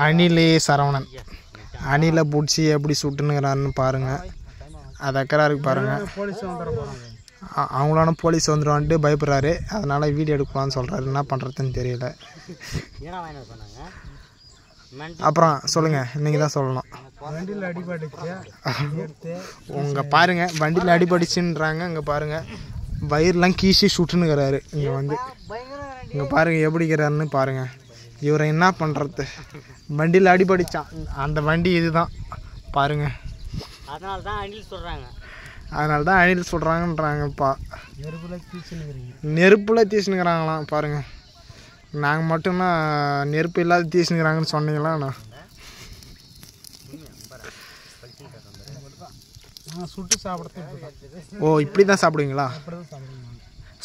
அணில் சரவணன் அணிலை பிடிச்சி எப்படி சுட்டுனுங்கிறான்னு பாருங்கள். அது அக்கறை இருக்கு பாருங்கள். அவங்களான போலீஸ் வந்துடுவான்ட்டு பயப்படுறாரு. அதனால் வீடியோ எடுக்கலான்னு சொல்கிறாரு. என்ன பண்ணுறதுன்னு தெரியல. அப்புறம் சொல்லுங்கள், நீங்கள் தான் சொல்லணும். வண்டியில் அடிபட்டுச்சு உங்கள் பாருங்கள், வண்டியில் அடிபடிச்சுன்றாங்க. இங்கே பாருங்கள், வயிறுலாம் கீசி சுட்டுனுங்கிறாரு. இங்கே வந்து இங்கே பாருங்கள் எப்படிக்கிறாருன்னு பாருங்கள். இவரை என்ன பண்ணுறது? வண்டியில் அடிபடிச்சான். அந்த வண்டி இதுதான் பாருங்கள். அதனால தான் அணில் சொல்கிறாங்கன்றாங்கப்பா. நெருப்பில் தீசுனுங்கிறாங்களாம் பாருங்கள். நாங்கள் மட்டும்தான் நெருப்பு இல்லாத தீசுனுங்கிறாங்கன்னு சொன்னீங்களா? சுட்டு சாப்பிட்றது. ஓ, இப்படி தான் சாப்பிடுவீங்களா?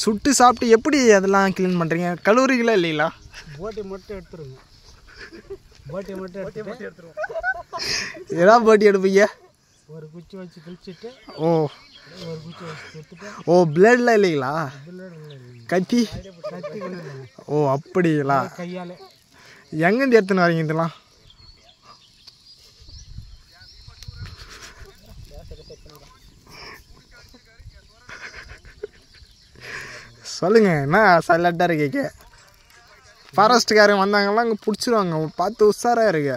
சுட்டு சாப்பிட்டு எப்படி அதெல்லாம் க்ளீன் பண்ணுறீங்க? கலோரிகளா இல்லைங்களா? போட்டி மட்டும் எடுத்துருங்க. போட்டி மட்டும் எடுத்துருவோம். ஏதாவது போட்டி எடுப்பீங்க? ஒரு குச்சி வச்சு கிழிச்சிட்டு ஓ ஒரு குச்சி வச்சு கொடுத்துட்டு. ஓ, பிளேட்லாம் இல்லைங்களா? கத்தி கத்தி ஓ அப்படிங்களா? கையால் எங்கேருந்து எடுத்துன்னு வரீங்க இதெல்லாம்? சொல்லுங்க, என்ன சைலண்டாக இருக்கீங்க? ஃபாரஸ்ட்டுக்காரங்க வந்தாங்கலாம் அங்கே பிடிச்சிருவாங்க. பார்த்து உஷாராக இருக்க.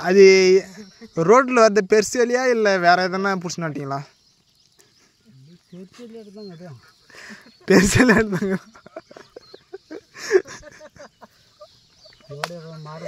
அது ரோட்டில் வரது பெருசு இல்லையா இல்லை வேறு எதனா பிடிச்சி நாட்டிங்களா? பெருசு எடுத்தாங்க. மாடு